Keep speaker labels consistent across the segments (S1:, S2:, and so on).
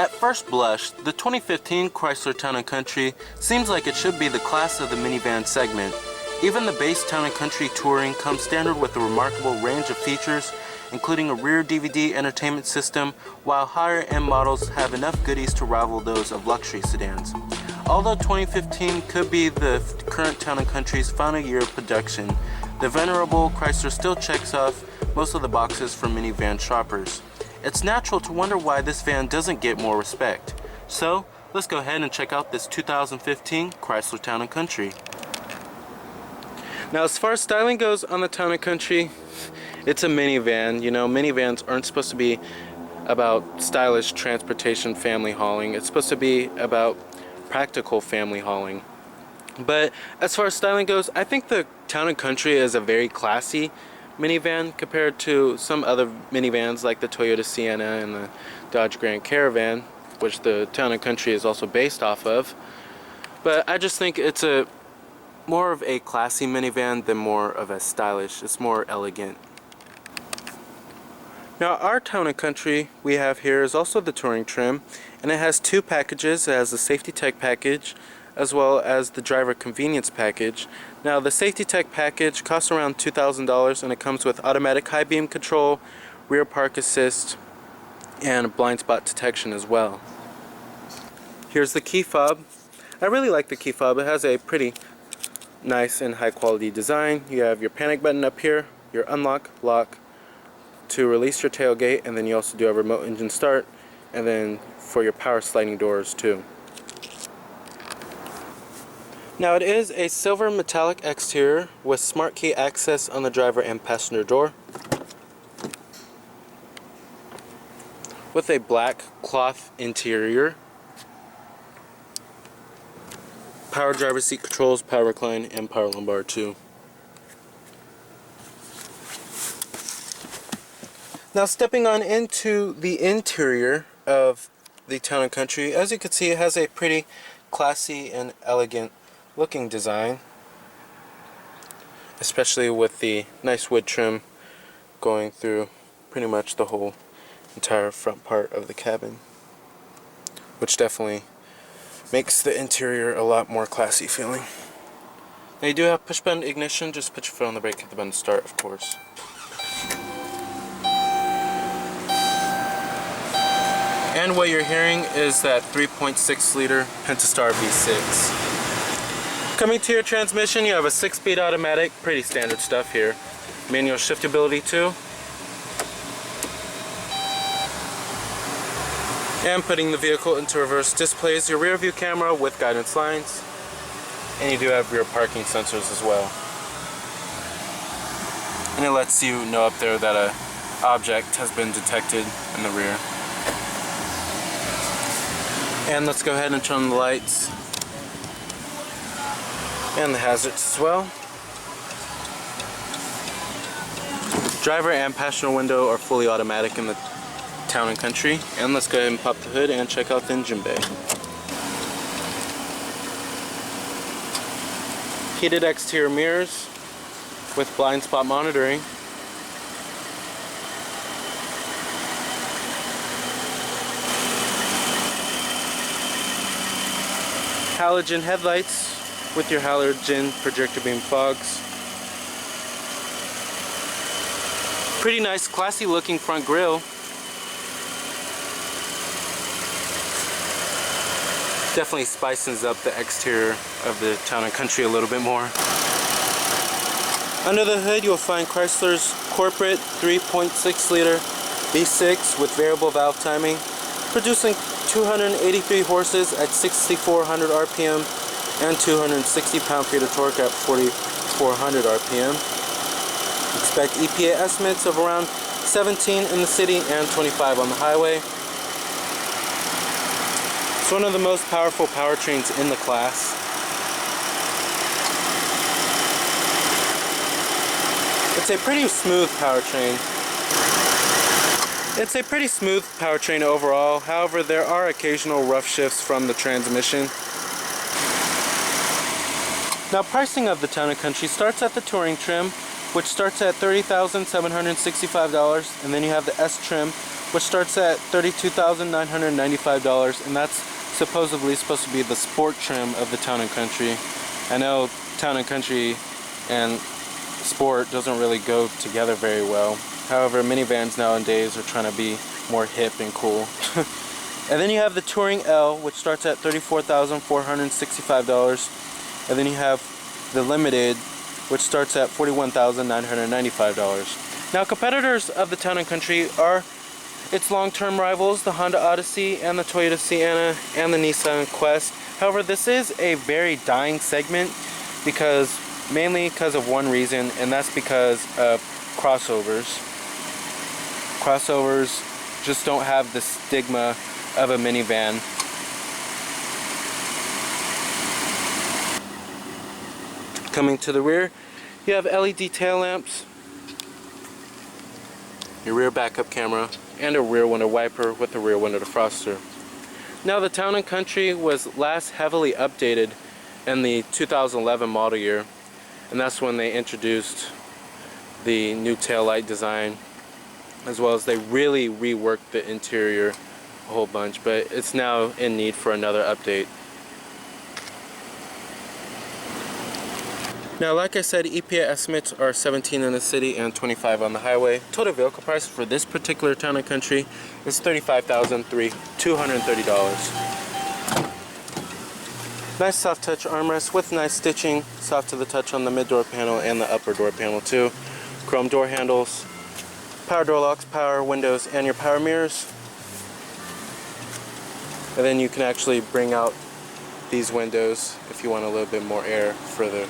S1: At first blush, the 2015 Chrysler Town & Country seems like it should be the class of the minivan segment. Even the base Town & Country Touring comes standard with a remarkable range of features, including a rear DVD entertainment system, while higher end models have enough goodies to rival those of luxury sedans. Although 2015 could be the current Town & Country's final year of production, the venerable Chrysler still checks off most of the boxes for minivan shoppers. It's natural to wonder why this van doesn't get more respect. So, let's go ahead and check out this 2015 Chrysler Town & Country. Now, as far as styling goes on the Town & Country, it's a minivan. You know, minivans aren't supposed to be about stylish transportation family hauling. It's supposed to be about practical family hauling. But as far as styling goes, I think the Town & Country is a very classy minivan compared to some other minivans like the Toyota Sienna and the Dodge Grand Caravan, which the Town & Country is also based off of. But I just think it's more of a classy minivan than more of a stylish. It's more elegant. Now, our Town & Country we have here is also the touring trim, and it has two packages. It has the Safety Tech package as well as the Driver Convenience package. Now, the Safety Tech package costs around $2,000, and it comes with automatic high beam control, rear park assist, and blind spot detection as well. Here's the key fob. I really like the key fob. It has a pretty nice and high quality design. You have your panic button up here, your unlock, lock to release your tailgate, and then you also do a remote engine start, and then for your power sliding doors too. Now, it is a silver metallic exterior with smart key access on the driver and passenger door, with a black cloth interior, power driver seat controls, power recline, and power lumbar too. Now, stepping on into the interior of the Town & Country, as you can see, it has a pretty classy and elegant looking design, especially with the nice wood trim going through pretty much the whole entire front part of the cabin, which definitely makes the interior a lot more classy feeling. Now, you do have push button ignition. Just put your foot on the brake, hit the button to start, of course. And what you're hearing is that 3.6 liter Pentastar V6. Coming to your transmission, you have a 6-speed automatic, pretty standard stuff here. Manual shiftability too. And putting the vehicle into reverse displays your rear view camera with guidance lines. And you do have rear parking sensors as well. And it lets you know up there that an object has been detected in the rear. And let's go ahead and turn on the lights and the hazards as well. Driver and passenger window are fully automatic in the Town & Country. And let's go ahead and pop the hood and check out the engine bay. Heated exterior mirrors with blind spot monitoring. Halogen headlights with your halogen projector beam fogs. Pretty nice, classy looking front grille. Definitely spices up the exterior of the Town & Country a little bit more. Under the hood, you'll find Chrysler's corporate 3.6 liter V6 with variable valve timing, producing 283 horses at 6,400 RPM and 260 pound-feet of torque at 4,400 RPM. Expect EPA estimates of around 17 in the city and 25 on the highway. It's one of the most powerful powertrains in the class. It's a pretty smooth powertrain. It's a pretty smooth powertrain overall. However, there are occasional rough shifts from the transmission. Now pricing of the Town & Country starts at the Touring trim, which starts at $30,765, and then you have the S trim, which starts at $32,995, and that's supposedly supposed to be the sport trim of the Town & Country. I know Town & Country and sport doesn't really go together very well. However, minivans nowadays are trying to be more hip and cool. And then you have the Touring L, which starts at $34,465, and then you have the Limited, which starts at $41,995. Now, competitors of the Town & Country are its long-term rivals, the Honda Odyssey and the Toyota Sienna and the Nissan Quest. However, this is a very dying segment mainly because of one reason, and that's because of crossovers. Crossovers just don't have the stigma of a minivan. Coming to the rear, you have LED tail lamps, your rear backup camera, and a rear window wiper with a rear window defroster. Now, the Town & Country was last heavily updated in the 2011 model year, and that's when they introduced the new taillight design, as well as they really reworked the interior a whole bunch, but it's now in need for another update. Now, like I said, EPA estimates are 17 in the city and 25 on the highway. Total vehicle price for this particular Town & Country is $35,230. Nice soft touch armrest with nice stitching, soft to the touch on the mid door panel and the upper door panel too. Chrome door handles, power door locks, power windows, and your power mirrors. And then you can actually bring out these windows if you want a little bit more air for the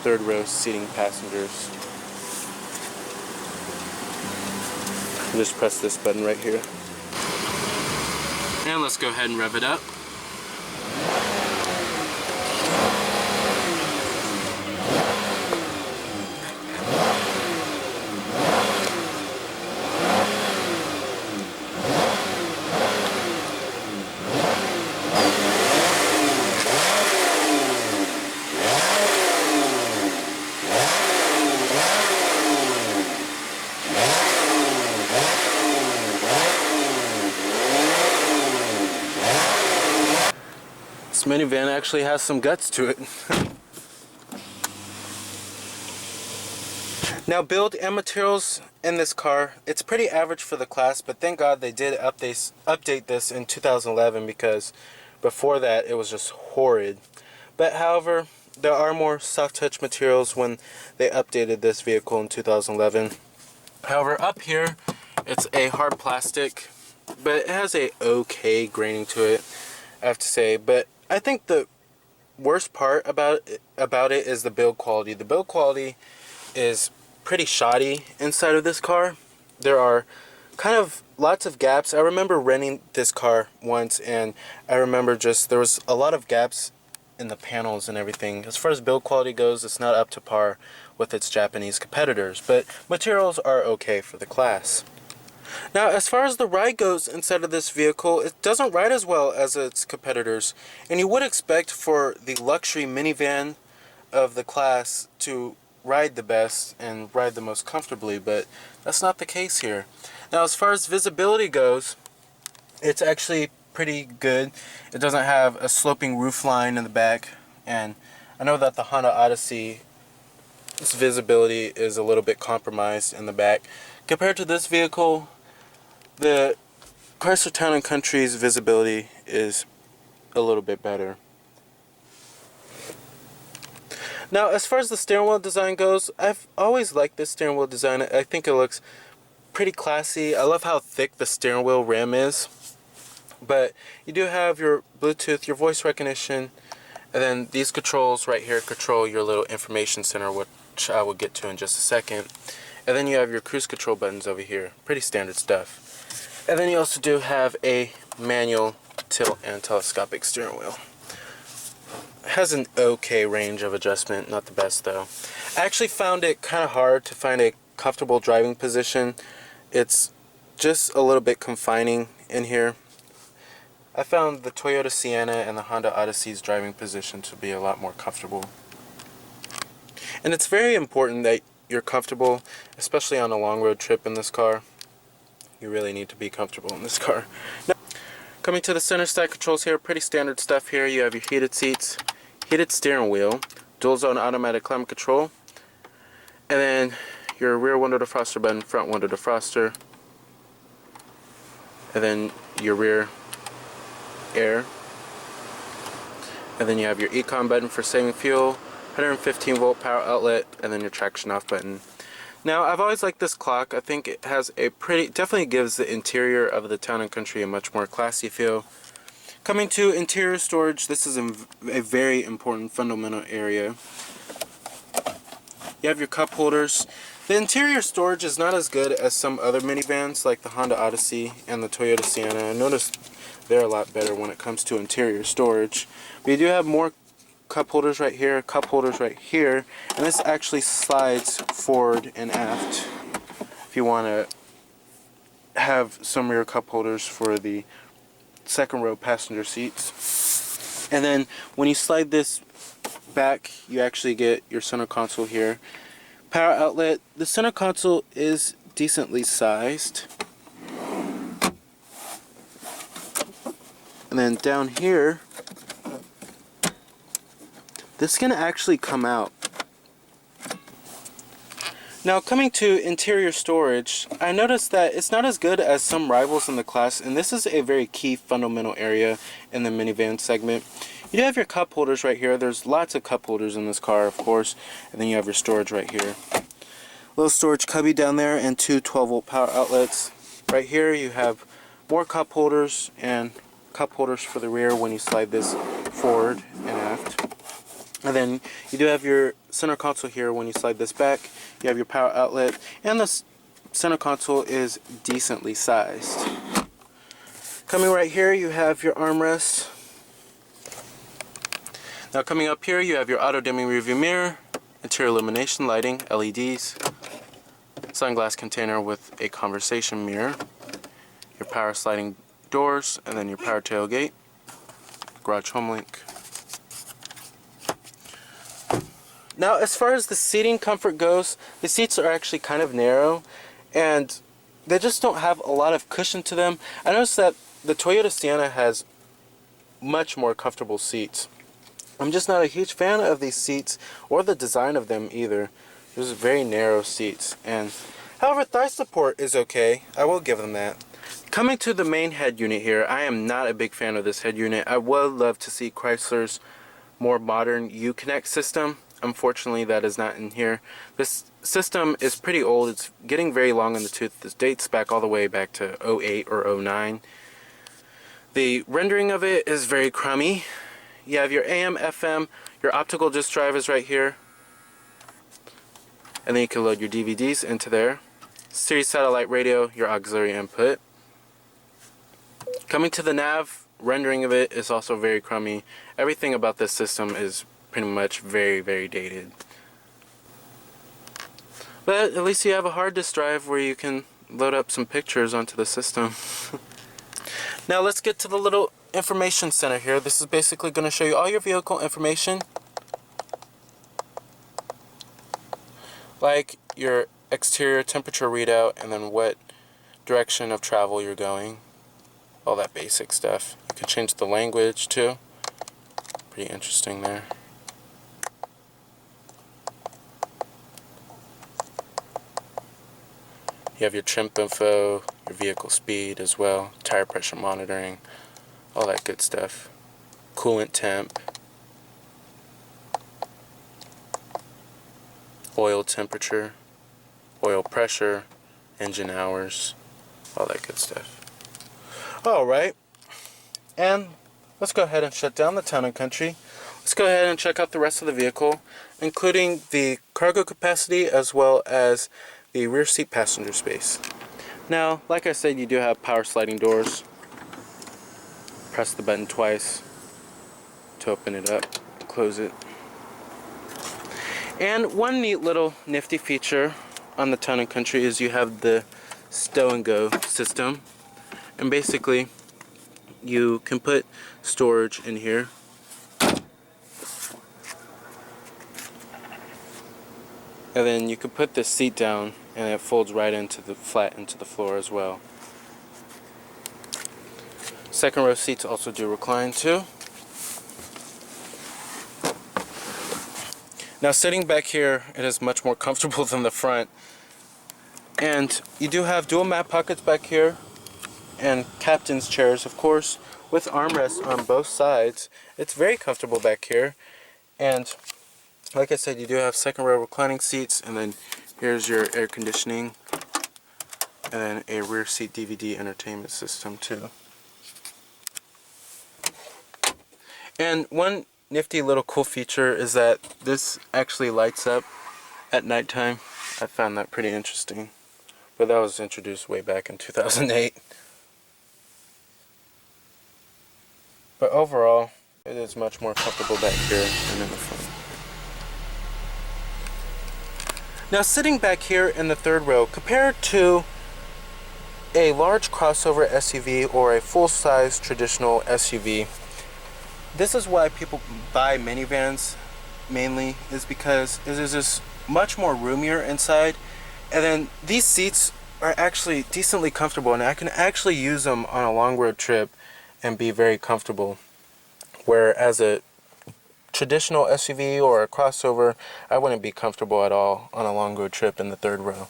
S1: third row seating passengers. Just press this button right here. And let's go ahead and rev it up. This minivan actually has some guts to it. Now, build and materials in this car, it's pretty average for the class, but thank God they did update this in 2011, because before that it was just horrid. But however, there are more soft touch materials when they updated this vehicle in 2011. However, up here it's a hard plastic, but it has a okay graining to it, I have to say. But I think the worst part about it is the build quality. The build quality is pretty shoddy inside of this car. There are kind of lots of gaps. I remember renting this car once, and I remember there was a lot of gaps in the panels and everything. As far as build quality goes, it's not up to par with its Japanese competitors, but materials are okay for the class. Now, as far as the ride goes inside of this vehicle, it doesn't ride as well as its competitors, and you would expect for the luxury minivan of the class to ride the best and ride the most comfortably, but that's not the case here. Now, as far as visibility goes, it's actually pretty good. It doesn't have a sloping roof line in the back, and I know that the Honda Odyssey, its visibility is a little bit compromised in the back. Compared to this vehicle, the Chrysler Town & Country's visibility is a little bit better. Now, as far as the steering wheel design goes, I've always liked this steering wheel design. I think it looks pretty classy. I love how thick the steering wheel rim is. But you do have your Bluetooth, your voice recognition, and then these controls right here control your little information center, which I will get to in just a second. And then you have your cruise control buttons over here. Pretty standard stuff. And then you also do have a manual tilt and telescopic steering wheel. It has an okay range of adjustment, not the best though. I actually found it kind of hard to find a comfortable driving position. It's just a little bit confining in here. I found the Toyota Sienna and the Honda Odyssey's driving position to be a lot more comfortable. And it's very important that you're comfortable, especially on a long road trip in this car. You really need to be comfortable in this car. Now, coming to the center stack controls here, pretty standard stuff here. You have your heated seats, heated steering wheel, dual zone automatic climate control, and then your rear window defroster button, front window defroster, and then your rear air, and then you have your econ button for saving fuel, 115 volt power outlet, and then your traction off button. Now, I've always liked this clock. I think it has a definitely gives the interior of the Town and Country a much more classy feel. Coming to interior storage, this is a very important fundamental area. You have your cup holders. The interior storage is not as good as some other minivans like the Honda Odyssey and the Toyota Sienna. I noticed they're a lot better when it comes to interior storage. But you do have more cup holders right here, cup holders right here, and this actually slides forward and aft if you want to have some rear cup holders for the second row passenger seats. And then when you slide this back, you actually get your center console here. Power outlet. The center console is decently sized. And then down here, this can actually come out. Now, coming to interior storage, I noticed that it's not as good as some rivals in the class, and this is a very key fundamental area in the minivan segment. You do have your cup holders right here. There's lots of cup holders in this car, of course, and then you have your storage right here. Little storage cubby down there and two 12-volt power outlets. Right here you have more cup holders and cup holders for the rear when you slide this forward and aft. And then you do have your center console here when you slide this back. You have your power outlet, and the center console is decently sized. Coming right here, you have your armrest. Now coming up here, you have your auto dimming rearview mirror, interior illumination lighting, LEDs, sunglass container with a conversation mirror, your power sliding doors, and then your power tailgate, garage home link. Now, as far as the seating comfort goes, the seats are actually kind of narrow, and they just don't have a lot of cushion to them. I noticed that the Toyota Sienna has much more comfortable seats. I'm just not a huge fan of these seats or the design of them either. There's very narrow seats, and however, thigh support is okay. I will give them that. Coming to the main head unit here, I am not a big fan of this head unit. I would love to see Chrysler's more modern U-Connect system. Unfortunately, that is not in here. This system is pretty old. It's getting very long in the tooth. This dates back all the way back to 08 or 09. The rendering of it is very crummy. You have your AM, FM, your optical disc drive is right here. And then you can load your DVDs into there. Series satellite radio, your auxiliary input. Coming to the nav, rendering of it is also very crummy. Everything about this system is pretty much very, very dated. But at least you have a hard disk drive where you can load up some pictures onto the system. Now let's get to the little information center here. This is basically going to show you all your vehicle information, like your exterior temperature readout and then what direction of travel you're going. All that basic stuff. You can change the language too. Pretty interesting there. You have your trim info, your vehicle speed as well, tire pressure monitoring, all that good stuff. Coolant temp, oil temperature, oil pressure, engine hours, all that good stuff. Alright, and let's go ahead and shut down the Town and Country. Let's go ahead and check out the rest of the vehicle, including the cargo capacity as well as the rear seat passenger space. Now, like I said, you do have power sliding doors. Press the button twice to open it up, close it. And one neat little nifty feature on the Town and Country is you have the stow and go system. And basically, you can put storage in here. And then you can put this seat down and it folds right into the flat into the floor as well. Second row seats also do recline too. Now sitting back here, it is much more comfortable than the front. And you do have dual mat pockets back here and captain's chairs, of course, with armrests on both sides. It's very comfortable back here. And like I said, you do have second row reclining seats, and then here's your air conditioning, and then a rear seat DVD entertainment system too. And one nifty little cool feature is that this actually lights up at nighttime. I found that pretty interesting. But that was introduced way back in 2008. But overall, it is much more comfortable back here than in the front. Now sitting back here in the third row, compared to a large crossover SUV or a full-size traditional SUV, this is why people buy minivans mainly, is because it is just much more roomier inside. And then these seats are actually decently comfortable, and I can actually use them on a long road trip and be very comfortable. Whereas a traditional SUV or a crossover, I wouldn't be comfortable at all on a long road trip in the third row.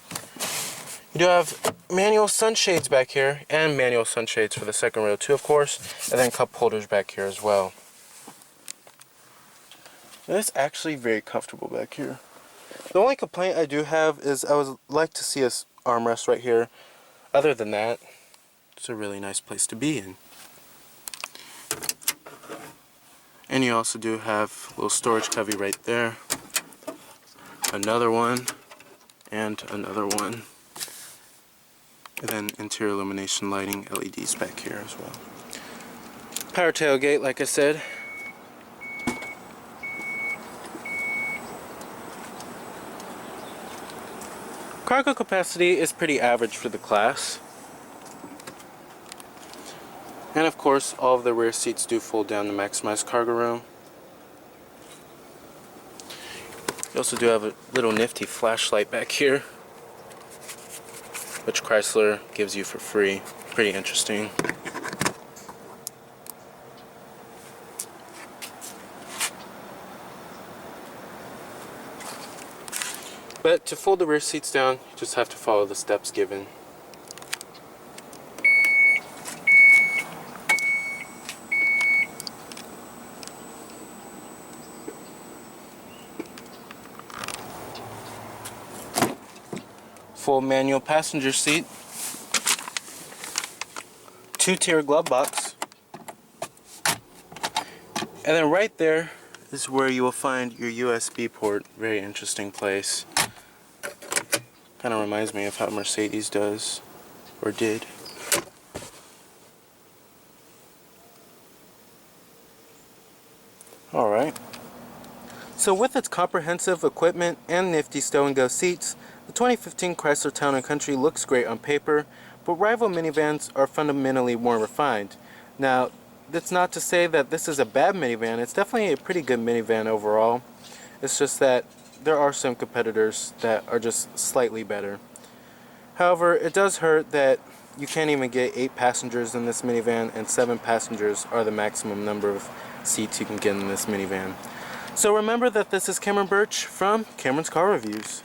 S1: You do have manual sunshades back here, and manual sunshades for the second row too, of course, and then cup holders back here as well. It's actually very comfortable back here. The only complaint I do have is I would like to see a armrest right here. Other than that, it's a really nice place to be in. And you also do have a little storage cubby right there. Another one, and another one. And then interior illumination lighting, LEDs back here as well. Power tailgate, like I said. Cargo capacity is pretty average for the class. And of course, all of the rear seats do fold down to maximize cargo room. You also do have a little nifty flashlight back here, which Chrysler gives you for free. Pretty interesting. But to fold the rear seats down, you just have to follow the steps given. Full manual passenger seat. 2-tier glove box. And then right there is where you will find your USB port. Very interesting place. Kind of reminds me of how Mercedes does, or did. Alright. So with its comprehensive equipment and nifty stow-and-go seats, the 2015 Chrysler Town & Country looks great on paper, but rival minivans are fundamentally more refined. Now, that's not to say that this is a bad minivan. It's definitely a pretty good minivan overall. It's just that there are some competitors that are just slightly better. However, it does hurt that you can't even get 8 passengers in this minivan, and 7 passengers are the maximum number of seats you can get in this minivan. So remember that this is Cameron Birch from Cameron's Car Reviews.